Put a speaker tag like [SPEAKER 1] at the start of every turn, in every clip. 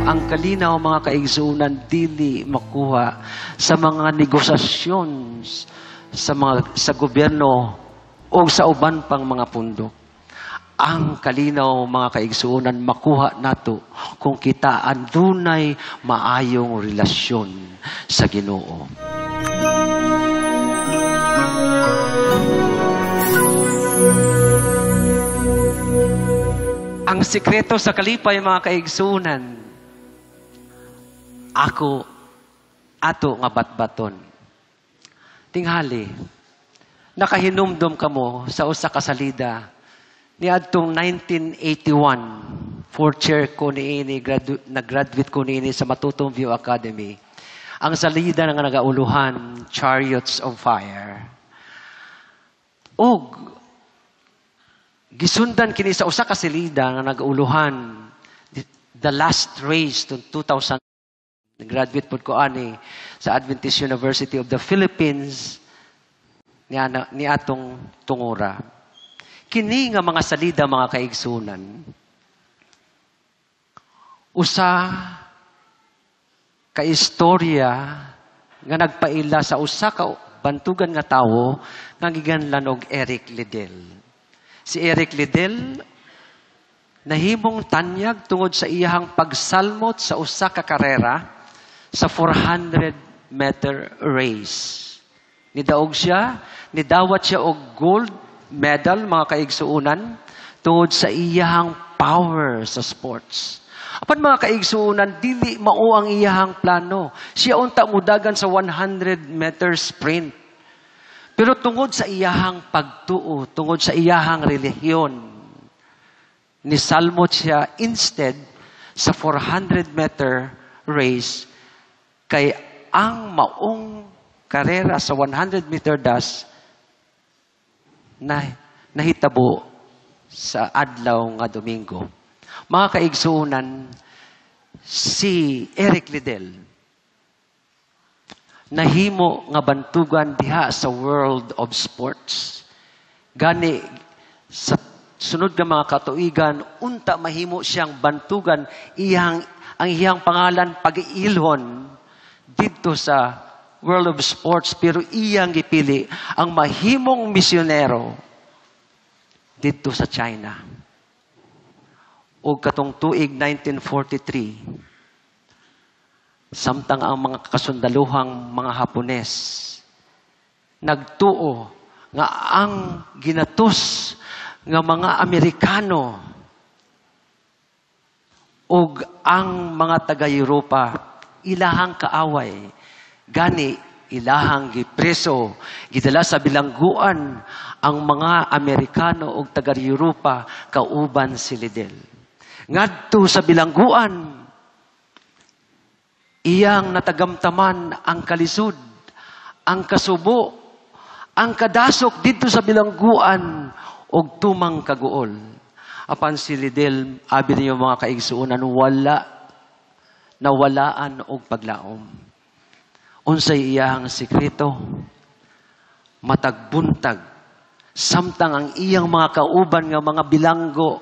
[SPEAKER 1] Ang kalinaw, mga kaigsuunan, dili makuha sa mga negosasyon sa gobyerno o sa uban pang mga pundok. Ang kalinaw, mga kaigsuunan, makuha nato kung kita andunay maayong relasyon sa Ginoo. Ang sikreto sa kalipay, mga kaigsuunan, ako ato nga batbaton. Tinghali, nakahinumdum kamo sa usa ka salida ni adtong 1981. Fourth year ko niini, nag-graduate ko niini sa Matutong View Academy. Ang salida nga nagauluhan, Chariots of Fire. Og gisundan kini sa usa ka salida nga nagauluhan, The Last Race to 2000. Nag-graduate po ko ani sa Adventist University of the Philippines ni atong tungura. Kini nga mga salida, mga kaigsunan, usa ka istorya nga nagpaila sa usa ka bantugan nga tawo nga giganlan og Eric Liddell. Si Eric Liddell nahimong tanyag tungod sa iyahang pagsalmot sa usa ka karera sa 400-meter race. Nidawat siya og gold medal, mga kaigsuunan, tungod sa iyahang power sa sports. Apan, mga kaigsuunan, dili mao ang iyahang plano. Siya unta mudagan sa 100-meter sprint. Pero tungod sa iyahang pagtuo, tungod sa iyahang relihiyon, nisalmot siya instead sa 400-meter race. Kay ang maong karera sa 100-meter dash na nahitabo sa adlaw nga Domingo. Mga kaigsuunan, si Eric Liddell nahimo nga bantugan diha sa world of sports. Gani sa sunod nga mga katuigan, unta mahimo siyang bantugan ang iyang pangalan pag-iilhon dito sa world of sports, pero iyang gipili ang mahimong misyonero dito sa China. O katong tuig 1943, samtang ang mga kasundaluhang mga Hapones nagtuo nga ang ginatus nga mga Amerikano ug ang mga taga-Europa ilahang kaaway, gani ilahang gipreso, gidala sa bilangguan ang mga Amerikano ug taga-Europa kauban si Liddell. Ngadto sa bilangguan, iyang natagamtaman ang kalisod, ang kasubo, ang kadasok dito sa bilangguan og tumang kaguol. Apan si Liddell, abi niyo mga kaigsuunan, nawalaan og paglaom. Unsay iyang sikreto? Matagbuntag. Samtang ang iyang mga kauban nga mga bilanggo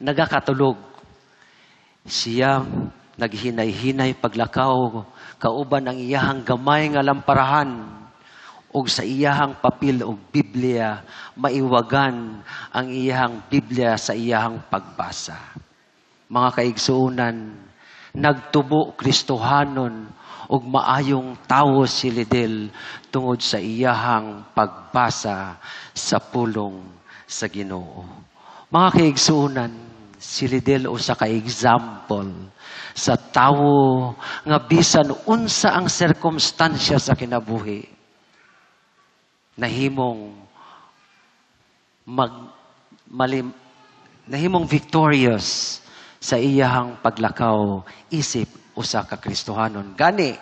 [SPEAKER 1] nagakatulog. Siya naghinay-hinay paglakaw, kauban ang iyahang gamay nga lamparahan, ug sa iyahang papel og Biblia, maiwagan ang iyahang Biblia sa iyahang pagbasa. Mga kaigsuunan, nagtubo Kristohanon ug maayong tawo si Liddell tungod sa iyahang pagbasa sa pulong sa Ginoo. Mga kaigsuunan, si Liddell usa ka example sa tawo nga bisan unsa ang sirkumstansya sa kinabuhi, nahimong victorious sa iyahang paglakaw isip usa ka Kristohanon. Gani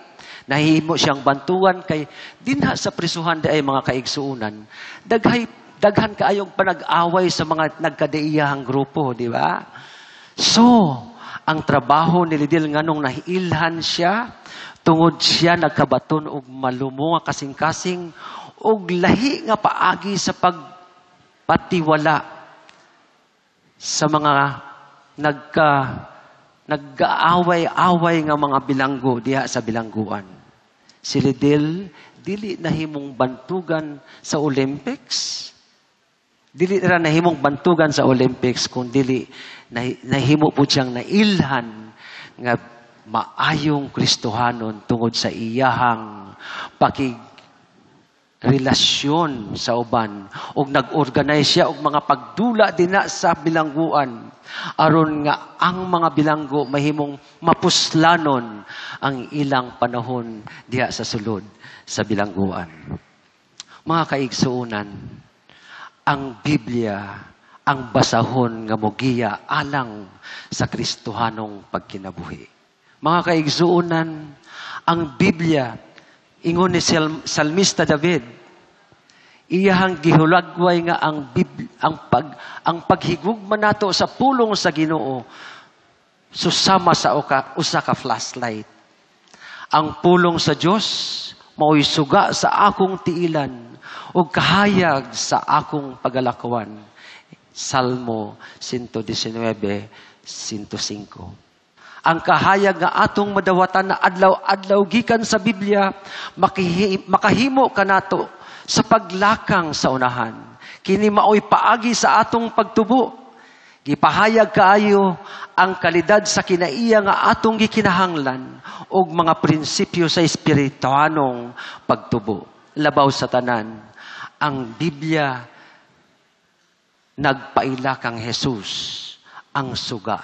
[SPEAKER 1] nahimo siyang bantuan kay dinha sa prisuhan di ay mga kaigsuunan, daghan kaayong panag-away sa mga nagkadaiyahang grupo, di ba? So, ang trabaho ni Liddell nganong nahiilhan siya, tungod siya nagkabaton og malumo nga kasing-kasing og lahi nga paagi sa pagpatiwala sa mga nag-aaway-away nga mga bilanggo diha sa bilangguan. Si Lidel, dili nahimong bantugan sa Olympics. Dili ra nahimong bantugan sa Olympics, kung dili nahimo po siyang nailhan nga maayong Kristohanon tungod sa iyahang relasyon sa uban, og nag-organize siya og mga pagdula dina sa bilangguan aron nga ang mga bilanggo mahimong mapuslanon ang ilang panahon diha sa sulod sa bilangguan. Mga kaigsuunan, ang Biblia ang basahon nga mogiya alang sa Kristohanong pagkinabuhi. Mga kaigsuunan, ang Biblia, ingon ni Salmista David, iyahang gihulagway nga ang paghigugma nato sa pulong sa Ginoo susama sa usa ka flashlight. Ang pulong sa Dios mao'y suga sa akong tiilan ug kahayag sa akong pagalakawan. Salmo 119:105. Ang kahayag nga atong madawatan na adlaw-adlaw gikan sa Biblia, makahimo kanato sa paglakang sa unahan. Kini mao'y paagi sa atong pagtubo. Gipahayag kaayo ang kalidad sa kinaiya nga atong gikinahanglan og mga prinsipyo sa espirituhanong pagtubo. Labaw sa tanan, ang Biblia nagpaila kang Jesus ang suga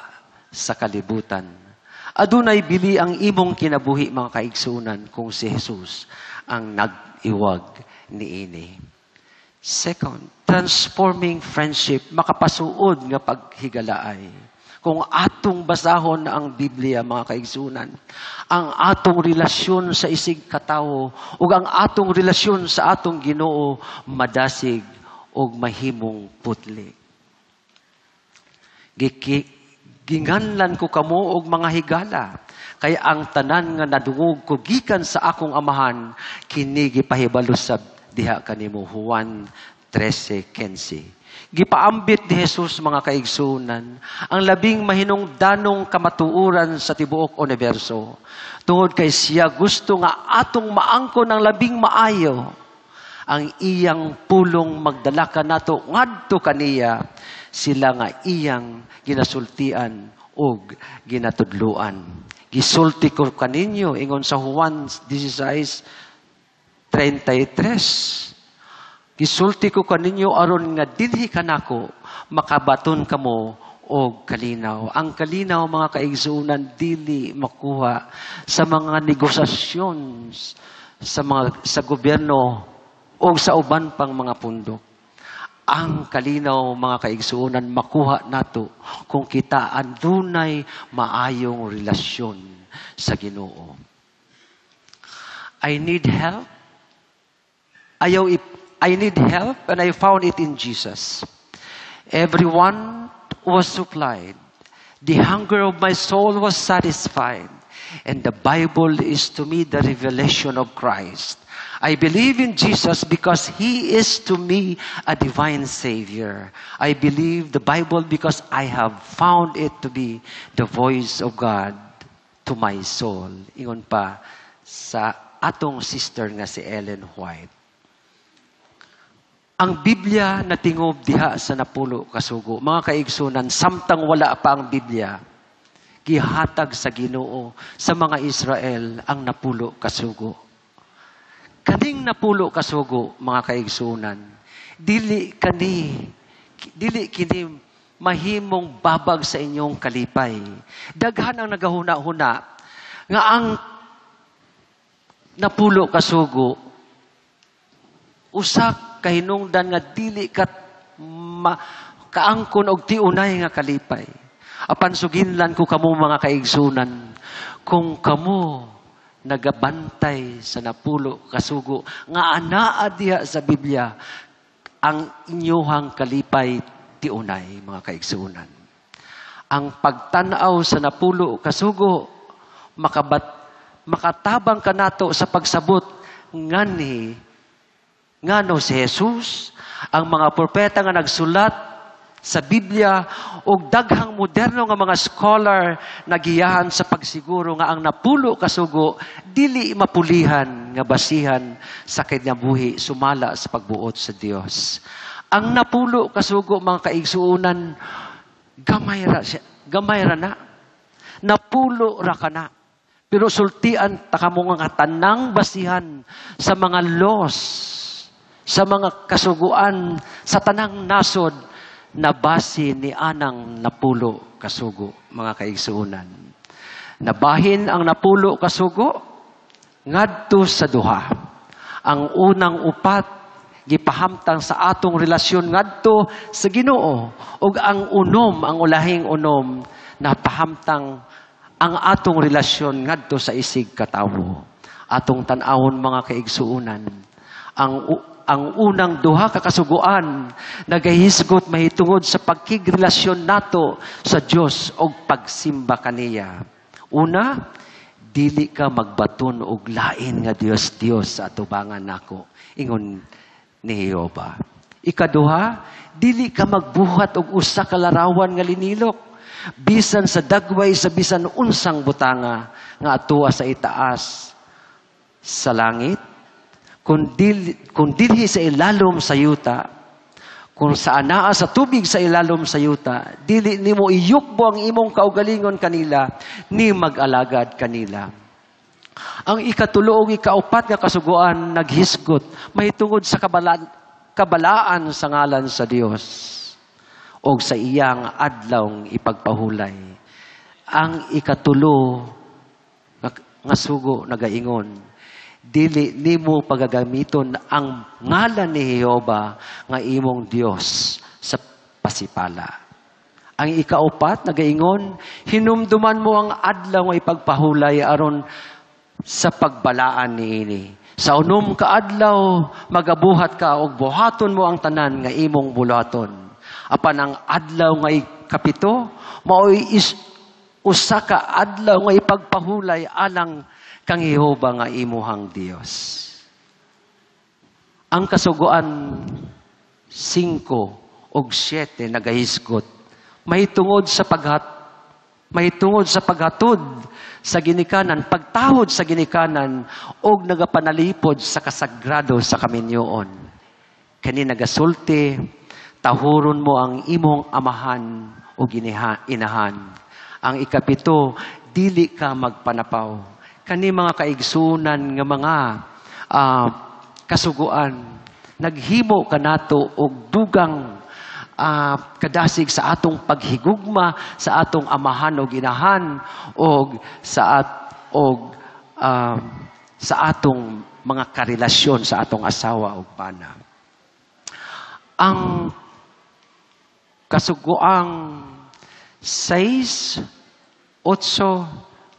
[SPEAKER 1] sa kalibutan. Adunay bili ang imong kinabuhi, mga kaigsunan, kung si Jesus ang nag-iwag niini. Second, transforming friendship, makapasuod nga paghigalaay. Kung atong basahon ang Biblia, mga kaigsunan, ang atong relasyon sa isig katawo ug ang atong relasyon sa atong Ginoo madasig og mahimong putli. Ginganlan ko kamo og mga higala, kay ang tanan nga nadungog ko gikan sa akong amahan, kini gipahibalusab diha kanimo. Juan 13:15. Gipaambit ni Jesus, mga kaigsunan, ang labing mahinungdanong kamatuoran sa tibuok universo. Tungod kay siya gusto nga atong maangkon ang labing maayo, ang iyang pulong magdala ka nato ngadto kaniya, sila nga iyang ginasultian og ginatudluan. Gisulti ko kaninyo, ingon sa Juan 16:33. Gisulti ko kaninyo aron nga dinhi kanako makabaton kamo og kalinaw. Ang kalinaw, mga kaigsuunan, dili makuha sa mga negosasyon sa gobyerno o sa uban pang mga pundok. Ang kalinaw, mga kaigsuunan, makuha nato kung kita andunay maayong relasyon sa Ginoo. I need help. I need help, and I found it in Jesus. Everyone was supplied. The hunger of my soul was satisfied. And the Bible is to me the revelation of Christ. I believe in Jesus because He is to me a divine Savior. I believe the Bible because I have found it to be the voice of God to my soul. Ingon pa sa atong sister nga si Ellen White. Ang Biblia natingob diha sa napulo kasugo. Mga kaigsunan, samtang wala pa ang Biblia, gihatag sa Ginoo sa mga Israel ang napulo kasugo. Kaning napulo kasugo, mga kaigsunan, dili kini mahimong babag sa inyong kalipay. Daghan ang nagahuna-huna nga ang napulo kasugo usak kahinungdan nga dili kaangkon og tiunay nga kalipay. Apan suginlan ko kamo, mga kaigsunan, kung kamo nagabantay sa napulo kasugo nga anaa diha sa Biblia, ang inyohang kalipay tiunay, mga kaigsunan. Ang pagtanaw sa napulo kasugo makatabang kanato sa pagsabot ngano si Jesus, ang mga propeta nga nagsulat sa Biblia ug daghang moderno nga mga scholar nagiyahan sa pagsiguro nga ang napulo ka sugo dili mapulihan nga basihan sa kinabuhi sumala sa pagbuot sa Dios. Ang napulo ka sugo mga kaigsuonan gamay ra na. Napulo ra ka na. Pero sultian ta kamo nga tanang basihan sa mga laws, sa mga kasuguan, sa tanang nasod na base ni anang napulo kasugo, mga kaigsuonan. Nabahin ang napulo kasugo ngadto sa duha. Ang unang upat gipahamtang sa atong relasyon ngadto sa Ginoo ug ang unom, ang ulahing unom na pahamtang ang atong relasyon ngadto sa isig katawo. Atong tan-awon mga kaigsuonan. Ang unang duha ka kasuguan nagahisgot mahitungod sa pagkigrelasyon nato sa Dios og pagsimba kaniya. Una, dili ka magbaton og lain nga Dios sa atubangan nako. Ingon ni Jehova. Ikaduha, dili ka magbuhat og usa ka larawan nga linilok bisan sa dagway sa bisan unsang butanga nga atuwa sa itaas sa langit. Kung dili sa ilalom sa yuta, kung sa anaa sa tubig sa ilalom sa yuta, dili nimo iyukbo ang imong kaugalingon kanila, ni mag-alagad kanila. Ang ikatulo ug ikaupat nga kasuguan naghisgot mahitungod sa kabalaan sa ngalan sa Dios o sa iyang adlawng ipagpahulay. Ang ikatulo nga sugo nagaingon, dili nimo pagagamiton ang ngalan ni Jehova nga imong Dios sa pasipala. Ang ikaupat nagaingon, hinumduman mo ang adlaw nga ipagpahulay aron sa pagbalaan niini. Sa unom ka adlaw magabuhat ka og buhaton mo ang tanan nga imong bulaton. Apan ang adlaw nga ikapito mao'y usa ka adlaw nga ipagpahulay alang kang Jehova nga imuhang Dios. Ang kasuguan 5 ug 7 nagahisgot mahitungod sa paghatod sa ginikanan, pagtahod sa ginikanan og nagapanalipod sa kasagrado sa kaminyoon. Kani nagasulti, tahuron mo ang imong amahan o inahan. Ang ikapito, dili ka magpanapaw. Kani mga kaigsunan nga mga kasuguan, naghimo kanato og dugang kadasig sa atong paghigugma sa atong amahan o ginahan o sa atong mga karelasyon sa atong asawa o pana. Ang kasuguang 6, 8,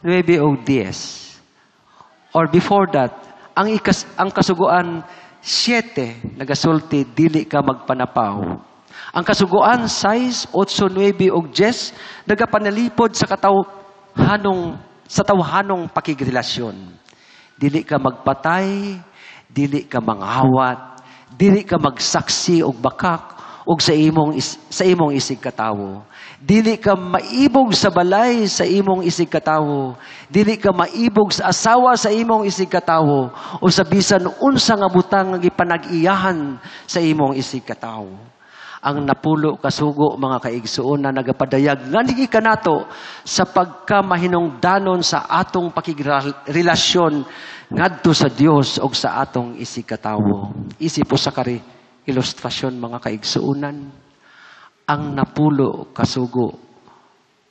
[SPEAKER 1] 9 o 10 or before that, ang kasuguan 7 nagasulti dili ka magpanapaw. Ang kasuguan 6, 8, 9 ug 10 nagapanalipod sa tawhanong pakigrelasyon. Dili ka magpatay, dili ka mangawat, dili ka magsaksi og bakak og sa imong isig katawo. Dili ka maibog sa balay sa imong isig katawo. Dili ka maibog sa asawa sa imong isig katawo o sa bisan unsa nga butang nga gipanag-iyahan sa imong isig katawo. Ang napulo kasugo mga kaigsuon na nagapadayag nganigi kanato sa pagkamahinungdanon sa atong pakigrelasyon ngadto sa Dios o sa atong isig katawo. Isip po sa ilustrasyon mga kaigsuonan. Ang napulo kasugo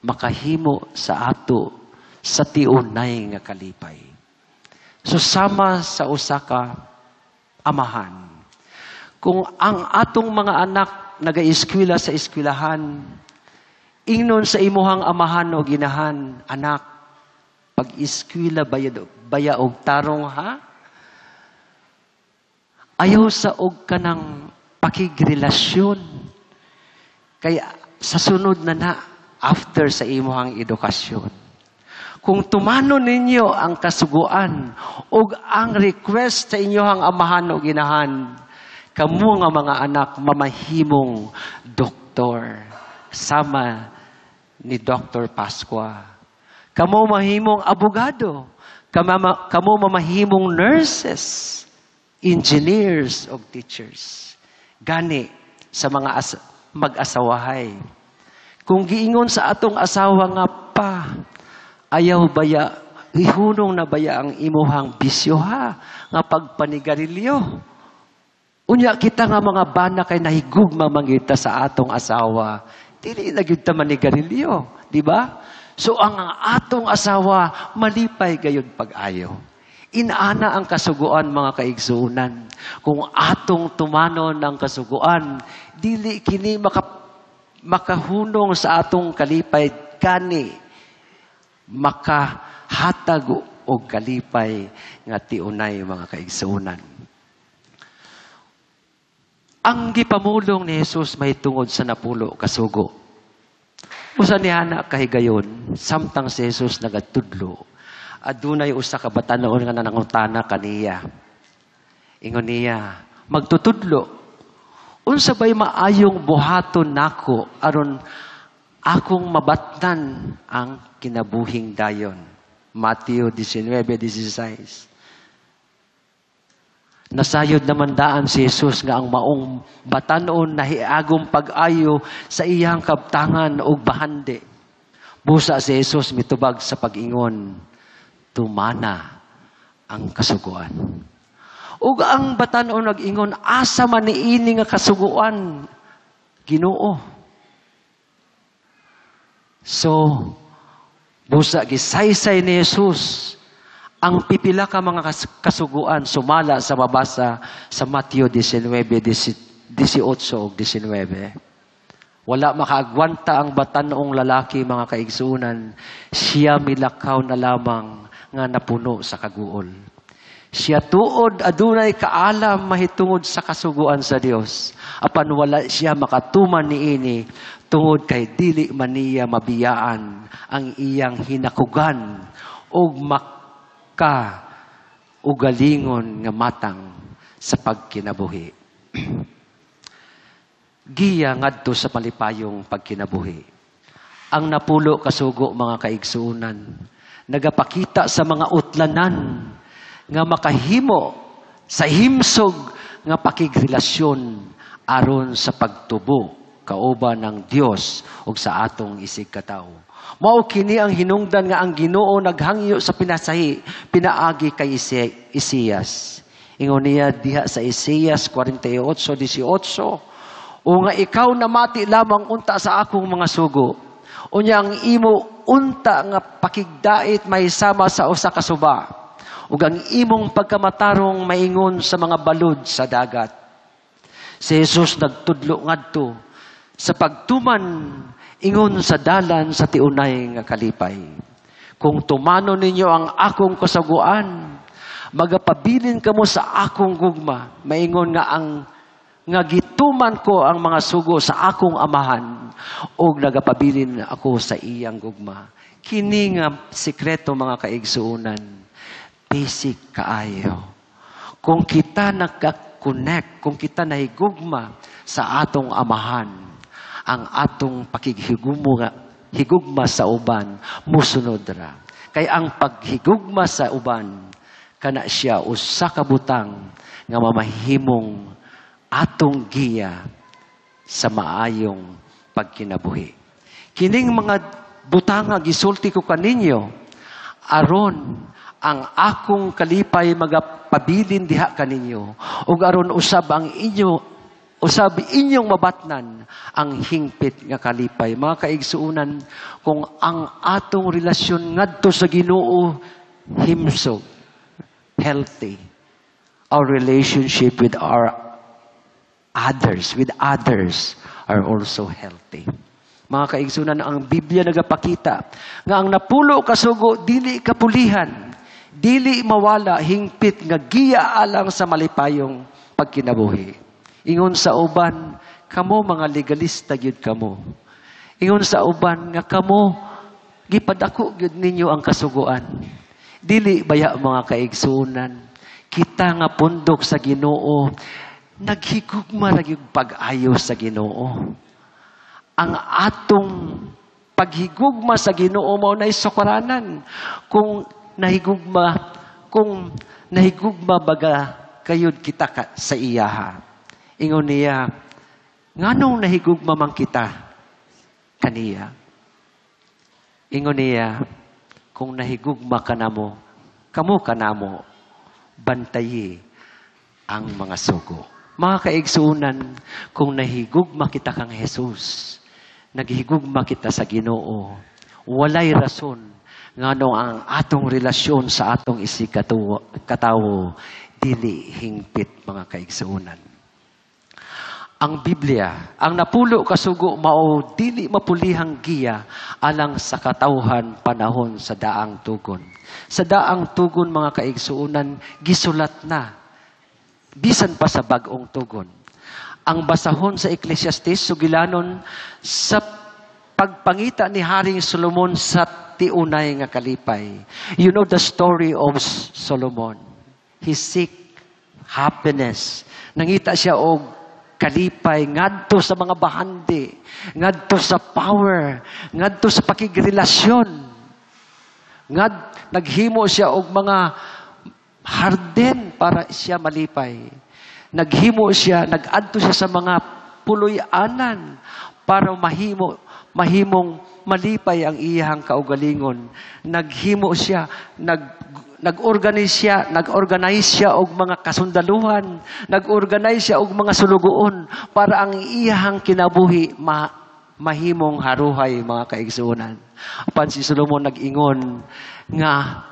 [SPEAKER 1] makahimo sa ato sa tiunay nga kalipay. Susama sa usa ka amahan. Kung ang atong mga anak nagaeskwela sa eskwelahan, ingnon sa imuhang amahan o ginahan, anak, pag-eskwela baya og tarong ha? Ayaw sa og kanang pakigrelasyon. Kaya sa sunod na after sa imuhang edukasyon. Kung tumanon ninyo ang kasuguan o ang request sa inyong amahan o ginahan, kamo nga mga anak mamahimong doktor doktor, sama ni Dr. Pascua. Kamo mahimong abogado. Kamo mamahimong nurses, engineers, o teachers. Gani sa mga mag-asawahay. Kung giingon sa atong asawa nga pa, ayaw baya, ihunong na baya ang imuhang bisyo ha, nga pagpanigarilyo. Unya kita nga mga bana kay nahigugma mangita sa atong asawa, dili na gyud ta manigarilyo, di ba? So ang atong asawa malipay gayud pag-ayo. Inaana ang kasuguan mga kaigsuunan. Kung atong tumanon ang kasuguan, dili kini makahunong sa atong kalipay kani makahatag og kalipay nga tiunay mga kaigsuunan. Ang gipamulong ni Jesus may tungod sa napulo kasugo. Usa niya na kahigayon, samtang si Jesus nagatudlo, adunay usa ka batan-on nga nanangutana kaniya. Ingon niya, magtutudlo, unsa bay maayong buhaton nako aron akong mabatnan ang kinabuhing dayon. Mateo 19:16. Nasayod naman daan si Jesus nga ang maong batanon nahiagong pag-ayo sa iyang kabtangan ug bahandi. Busa si Jesus mitubag sa pag-ingon, tumana ang kasuguan. Ug ang batanon nag-ingon, asa man niini nga kasuguan, Ginoo. So, busa gisaysay ni Jesus ang pipila ka mga kasuguan sumala sa mabasa sa Mateo 19:18 ug 19. Wala makaagwanta ang batanong lalaki mga kaigsuunan. Siya milakaw na lamang nga napuno sa kaguol. Siya tuod adunay kaalam mahitungod sa kasuguan sa Dios. Apan wala siya makatuman niini tungod kay dili man niya mabiyaan ang iyang hinakugan ug ugalingon nga matang sa pagkinabuhi. Giya ngadto sa malipayong pagkinabuhi. Ang napulo kasugo mga kaigsuunan, nagapakita sa mga utlanan nga makahimo sa himsog nga pakigrelasyon aron sa pagtubo kauban ng Dios ug sa atong isig katawo. Mao kini ang hinungdan nga ang Ginoo naghangyo sa pinaagi kay Isaias. Ingon niya diha sa Isaias 48:18, o nga ikaw namati lamang unta sa akong mga sugo. Unya ang imo unta nga pakigdait may sama sa usa ka suba. Ug ang imong pagkamatarong maingon sa mga balod sa dagat. Si Jesus nagtudlo ngadto sa pagtuman ingon sa dalan sa tiunay nga kalipay. Kung tumano ninyo ang akong kasaguan, magapabilin kamo sa akong gugma. Maingon nga gituman ko ang mga sugo sa akong amahan og nagapabilin ako sa iyang gugma. Kini nga sikreto mga kaigsuunan. Basic kaayo. Kung kita nagka-connect, kung kita nahigugma sa atong amahan, ang atong pakighigugma sa uban musunod ra. Kay ang paghigugma sa uban kana siya usa ka butang nga mamahimong atong giya sa maayong pagkinabuhi. Kining mga butang nga gisulti ko kaninyo aron ang akong kalipay magapabilin diha kaninyo ug aron usab inyong mabatnan ang hingpit nga kalipay. Mga kaigsuunan, kung ang atong relasyon ngadto sa Ginoo himsog, healthy, our relationship with others are also healthy. Mga kaigsuunan, ang Biblia nagapakita nga ang napulo kasugo dili kapulihan, dili mawala hingpit nga giya alang sa malipayong pagkinabuhi. Ingon sa uban, kamo mga legalista gyud kamo. Ingon sa uban nga kamo gipadako gyud ninyo ang kasuguan. Dili baya mga kaigsuunan, kita nga pundok sa Ginoo, naghigugma ra gyud pag-ayo sa Ginoo. ang atong paghigugma sa Ginoo mao nay sukaranan. Kung nahigugma baga kayod kita sa iyaha. Ingon niya, nganong nahigugma man kita kaniya? Ingon niya, kung nahigugma ka namo, kamo kanamo, bantayi ang mga sugo. Mga kaigsuunan, kung nahigugma kita kang Jesus, naghigugma kita sa Ginoo, walay rason ngano ang atong relasyon sa atong katawo dili hingpit, mga kaigsuunan. Ang Biblia, ang napulo kasugo mao dili mapulihang giya alang sa katawhan panahon sa daang tugon. Sa daang tugon, mga kaigsuunan, gisulat na bisan pa sa bag-ong tugon. Ang basahon sa Ecclesiastes sugilanon sa pagpangita ni Haring Solomon sa tiunay nga kalipay. You know the story of Solomon. He seek happiness. Nangita siya og kalipay ngadto sa mga bahandi, ngadto sa power, ngadto sa pakigrelasyon. Naghimo siya og mga harden para siya malipay. Naghimo siya, nagadto siya sa mga puloy-anan para mahimong malipay ang iyang kaugalingon. Naghimo siya, nag-organize siya og mga kasundaluhan, nag-organize siya og mga sulugoon para ang iyang kinabuhi mahimong haruhay, mga kaigsuunan. Apan si Solomon nag-ingon nga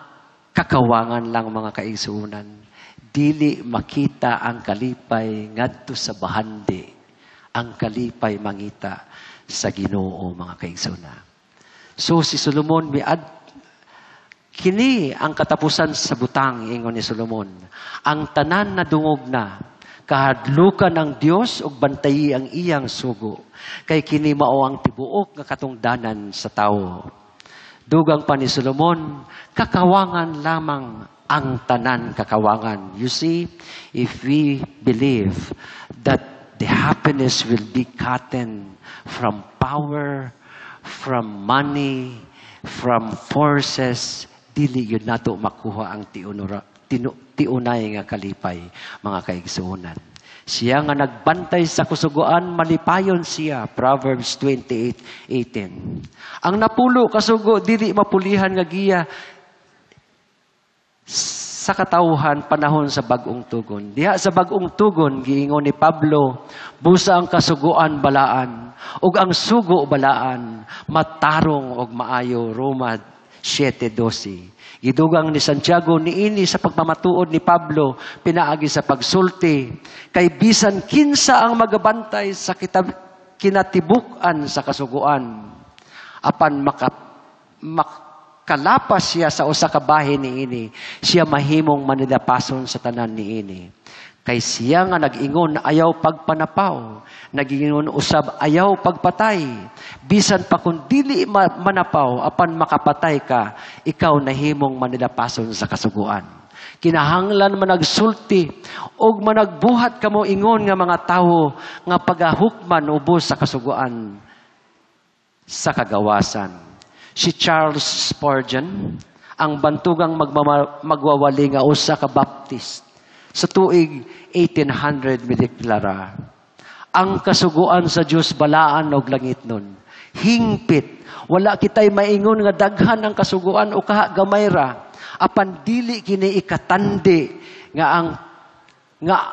[SPEAKER 1] kakawangan lang, mga kaigsuunan. Dili makita ang kalipay ngadto sa bahandi. Ang kalipay mangita sa Ginoo, mga kaigsuunan. So si Solomon kini ang katapusan sa butang, ingon ni Solomon. Ang tanan na dungog na, kahadlukan ng Dios ug bantayi ang iyang sugo. Kay kini mao ang tibuok nga katungdanan sa tawo. Dugang pa ni Solomon, kakawangan lamang ang tanan kakawangan. You see, if we believe that the happiness will be gotten from power, from money, from forces, dili yun nato makuha ang tiunay nga kalipay, mga kaigsuunan. Siya nga nagbantay sa kusugoan, malipayon siya. Proverbs 28:18. Ang napulo kasugo, dili mapulihan nga giya sa katawhan panahon sa bag-ong tugon. Diha sa bag-ong tugon, giingon ni Pablo, busa ang kasuguan balaan, ug ang sugo balaan, matarong og maayo. Roma 7:12. Gidugang ni Santiago niini sa pagmamatuod ni Pablo, pinaagi sa pagsulti, kay bisan kinsa ang magabantay sa kinatibuk-an sa kasuguan, apan makalapas siya sa usa ka bahin niini, siya mahimong manidapason sa tanan niini. Kay siya nga nag-ingon ayaw pagpanapaw, nag-ingon usab ayaw pagpatay. Bisan pa kung dili manapaw, apan makapatay ka, ikaw nahimong manidapason sa kasuguan. Kinahanglan managsulti og managbuhat kamo ingon nga mga tawo nga pagahukman ubos sa kasuguan sa kagawasan. Si Charles Spurgeon, ang bantugang magwawali nga usa ka Baptist, sa tuig 1800 mideklara, ang kasuguan sa Dios balaan og langit nun. Hingpit, wala kitay maingon nga daghan ang kasuguan o kaha gamay ra, apan dili kini ikatandi nga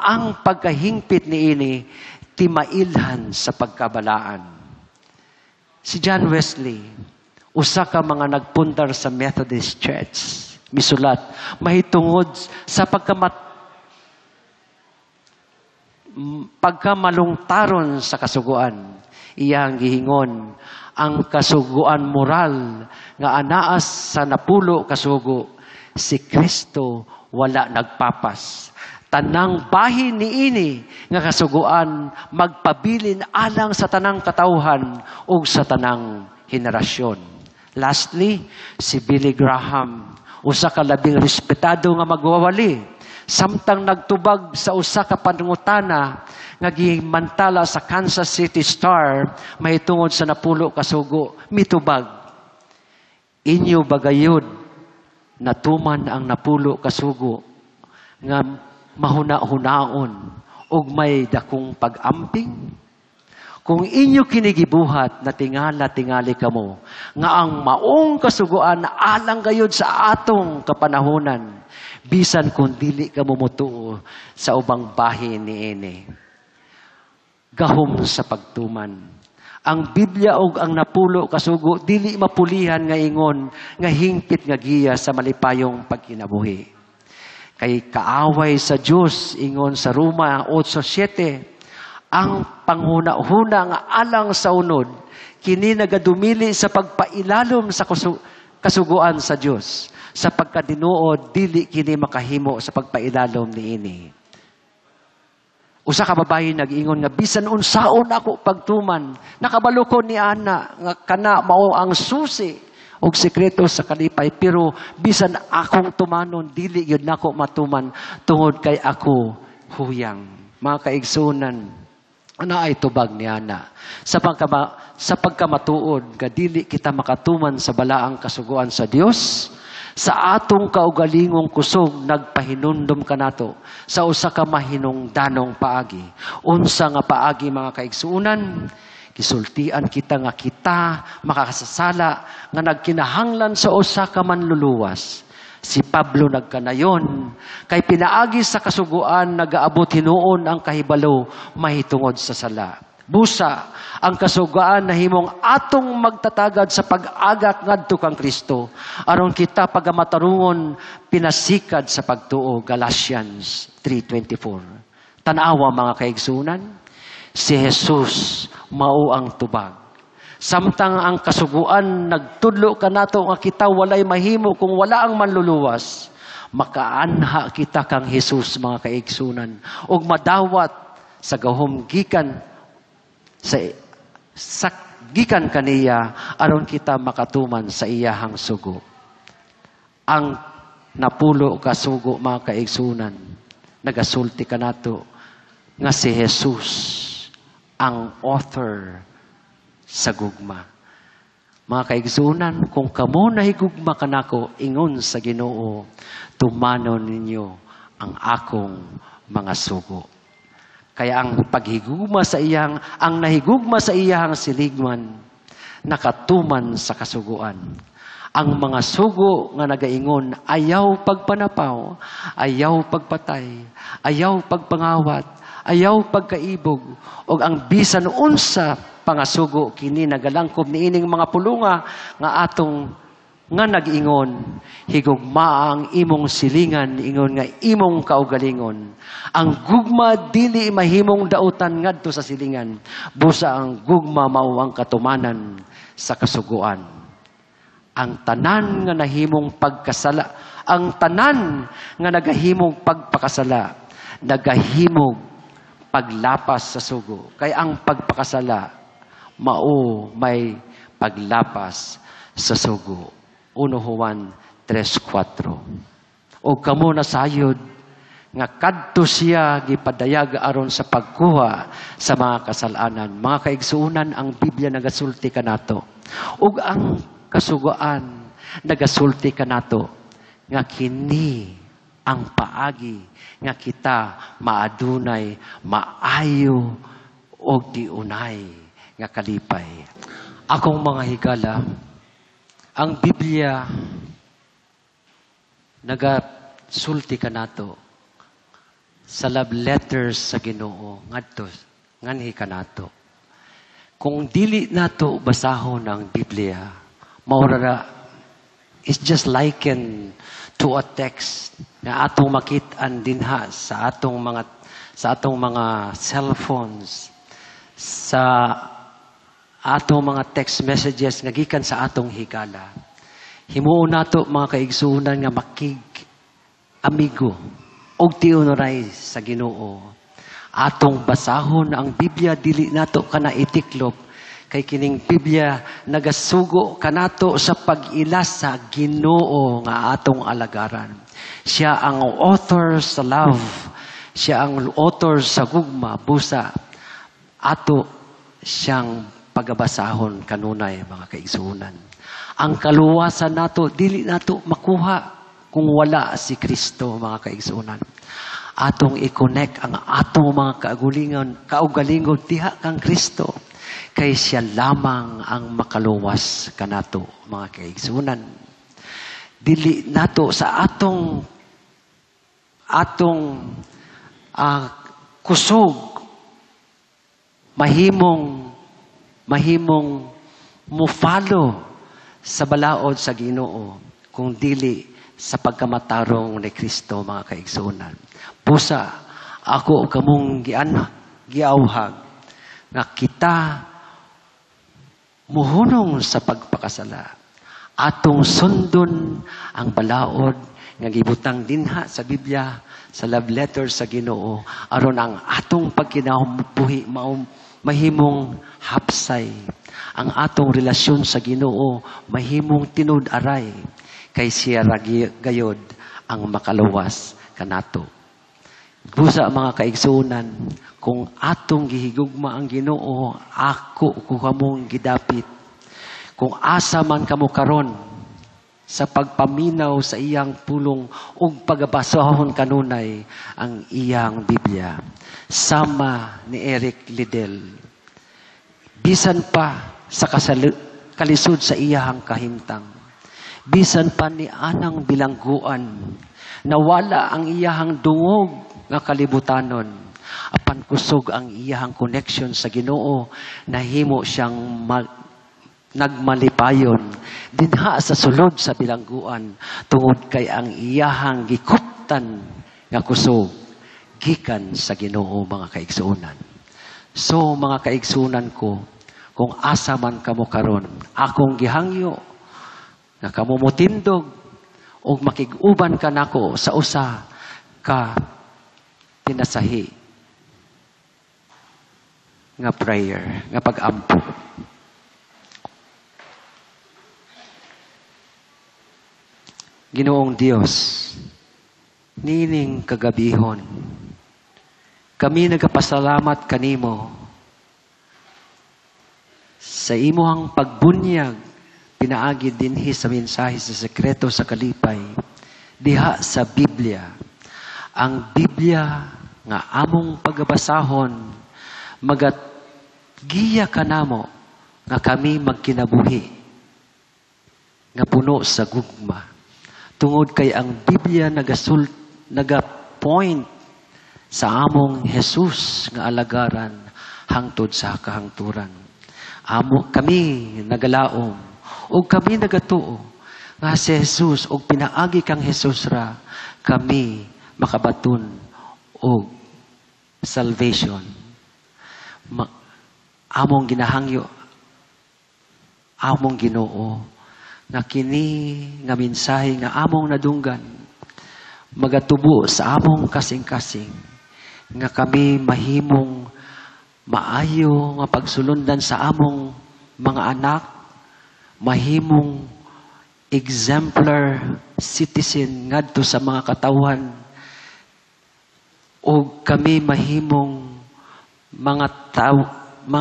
[SPEAKER 1] ang pagkahingpit niini timailhan sa pagkabalaan. Si John Wesley, usa ka mga nagpundar sa Methodist Church, misulat, mahitungod sa pagkamalungtaron sa kasuguan. Iyang gihingon, ang kasuguan moral nga anaas sa napulo kasugo, si Kristo wala nagpapas. Tanang bahin niini nga kasuguan magpabilin alang sa tanang katawhan ug sa tanang henerasyon. Lastly, si Billy Graham, usa ka labing respetado nga magwawali, samtang nagtubag sa usa ka pangutana nga gimantala sa Kansas City Star mahitungod sa napulo ka sugo mitubag. Inyo bagayod natuman ang napulo ka sugo nga mahuna-hunaon ug may dakong pag-amping. Kung inyo kinigibuhat na tingala-tingali kamo, nga ang maong kasuguan na alang gayod sa atong kapanahonan, bisan kung dili kamo mutuo sa ubang bahin ni ini. Gahom sa pagtuman. Ang Biblia og ang napulo kasugo, dili mapulihan nga ingon, nga hingpit nga giya sa malipayong pagkinabuhi. Kay kaaway sa Diyos, ingon sa Roma 8:7, ang panghuna-huna nga alang sa unod, kini nagadumili sa pagpailalom sa kasuguan sa Dios. Sa pagkadinuod, dili kini makahimo sa pagpailalom niini. Usa ka babayi nag-ingon nga bisan unsaon ako pagtuman, nakabalukon ni ana nga kana mao ang susi og sekreto sa kalipay, pero bisan akong tumanon dili gyud nako matuman tungod kay ako huyang. Mga kaigsunan, ana ay tubag ni ana. Sa pagkamatuod, kadili kita makatuman sa balaang kasuguan sa Dios, sa atong kaugalingong kusog nagpahinundom kanato sa usa ka mahinungdanong paagi. Unsa nga paagi, mga kaigsuunan? Kisultian kita nga kita makakasasala nga nagkinahanglan sa usa ka manluluwas. Si Pablo nagkanayon, kay pinaagi sa kasuguan nagaabot hinuon ang kahibalo mahitungod sa sala. Busa, ang kasugaan na himong atong magtatagad sa pag-agak ngadto kang Kristo, aron kita pagamatarungon pinasikad sa pagtuo. Galatians 3:24. Tanawa, mga kaigsunan, si Jesus mao ang tubag. Samtang ang kasuguan nagtudlo kanato nga kita walay mahimo kung wala ang manluluwas, makaanha kita kang Jesus, mga kaigsunan, ug madawat sa gahom gikan sa gikan kaniya aron kita makatuman sa iyahang sugo. Ang napulo ka sugo, mga kaigsunan, nagasulti kanato nga si Jesus ang author sa gugma. Mga kaigsunan, kung kamo nahigugma kanako, ingon sa Ginoo, tumanon ninyo ang akong mga sugo. Kaya ang paghigugma sa iyang, ang nahigugma sa iyang siligman, nakatuman sa kasuguan. Ang mga sugo nga nagaingon, ayaw pagpanapaw, ayaw pagpatay, ayaw pagpangawat, ayaw pagkaibog, o ang bisan unsa pangasugo kini nagalangkob ni ining mga pulunga nga atong nga nag-ingon, higugma ang imong silingan, ingon nga imong kaugalingon. Ang gugma dili mahimong dautan ngadto sa silingan, busa ang gugma mao ang katumanan sa kasuguan. Ang tanan nga nahimong pagkasala, ang tanan nga nagahimong pagpakasala, nagahimog paglapas sa sugo. Kay ang pagpakasala mao may paglapas sa sugo. 1 Juan 3:4. O kamo nasayod nga kadto siya gipadayag aron sa pagkuha sa mga kasalanan. Mga kaigsuunan, ang Biblia nagasulti kanato. Ug ang kasugoan nagasulti kanato nga kini ang paagi nga kita maadunay, maayo o diunay nga kalipay. Akong mga higala, ang Biblia nagasulti kanato sa love letters sa Ginoo ngadto nganhi kanato. Kung dili nato basahon ang Biblia, maura is just likened to a text na atong makit-an dinha sa atong mga cellphones, sa atong mga text messages nga gikan sa atong higala. Himuon nato, mga kaigsuunan, nga makig amigo og tiunoray sa Ginoo. Atong basahon ang Biblia, dili nato kana itiklop, kay kining Biblia nagasugo kanato sa pag-ila sa Ginoo nga atong alagaran. Siya ang author sa love Siya ang author sa gugma, busa, ato siyang pagabasahon kanunay, mga kaigsunan. Ang kaluwasan nato, dili nato makuha kung wala si Kristo, mga kaigsunan. Atong i-connect ang atong mga kaugalingon diha kang Kristo. Kay siya lamang ang makaluwas kanato, mga kaigsunan. Dili nato sa atong kusog, mahimong mo-follow sa balaod sa Ginoo kung dili sa pagkamatarong ni Kristo, mga kaigsunan. Pusa, ako kamong giawhag nga kita muhunong sa pagpakasala. Atong sundon ang balaod nga gibutang dinha sa Biblia, sa love letter sa Ginoo, aron ang atong pagkinabuhi mahimong hapsay. Ang atong relasyon sa Ginoo mahimong tinud-aray, kay siya gayod ang makaluwas kanato. Busa, mga kaigsunan, kung atong gihigugma ang Ginoo, ako kamong gidapit. Kung asa man kamo karon sa pagpaminaw sa iyang pulong ug pagabasahon kanunay ang iyang Biblia, sama ni Eric Liddell. Bisan pa sa kalisod sa iyang kahimtang, bisan pa ni anang bilangguan, nawala ang iyang dungog nga kalibutanon, apan kusog ang iyang connection sa Ginoo, nahimo siyang nagmalipayon dinha sa sulod sa bilangguan tungod kay ang iyahang gikuptan nga kusog gikan sa Ginoo, mga kaigsunan. So, mga kaigsunan ko, kung asa man kamo karon, akong gihangyo nga kamo motindog ug makig-uban ka nako sa usa ka pinasahi nga prayer, nga pag-ampo. Ginoong Dios, nining kagabihon, kami nagapasalamat kanimo sa imuhang pagbunyag pinaagi dinhi sa mensahe sa sekreto sa kalipay diha sa Biblia. Ang Biblia nga among pagabasahon magatgiya kanamo nga kami magkinabuhi nga puno sa gugma. Tungod kay ang Biblia naga-point sa among Jesus nga alagaran hangtod sa kahangturan. Kami nagalaom o kami nagatuo nga si Jesus o pinaagi kang Jesus ra kami makabaton o salvation. Among ginahangyo, among Ginoo, nga kini nga mensahe nga among nadunggan magatubo sa among kasing-kasing nga kami mahimong maayo nga pagsulundan sa among mga anak, mahimong exemplar citizen ngadto sa mga katawhan, o kami mahimong mga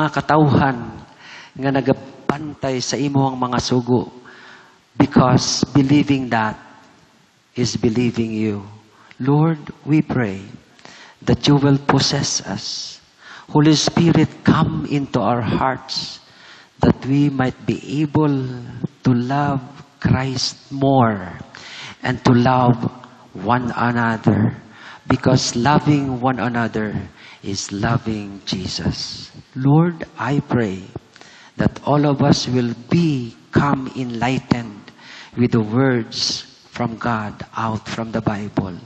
[SPEAKER 1] katawhan nga nagapantay sa imong mga sugo. Because believing that is believing you. Lord, we pray that you will possess us. Holy Spirit, come into our hearts that we might be able to love Christ more and to love one another. Because loving one another is loving Jesus. Lord, I pray that all of us will become enlightened with the words from God out from the Bible.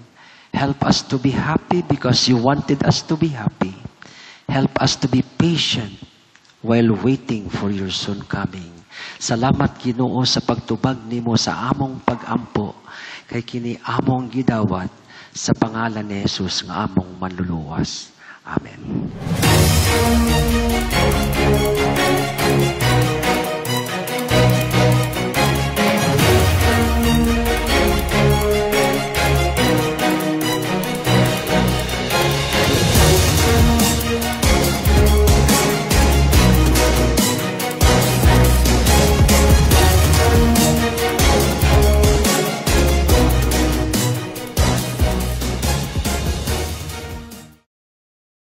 [SPEAKER 1] Help us to be happy because you wanted us to be happy. Help us to be patient while waiting for your soon coming. Salamat, Ginoo, sa pagtubag nimo sa among pag-ampo kay kini among gidawat sa pangalan ni Jesus nga among manluluwas. Amen.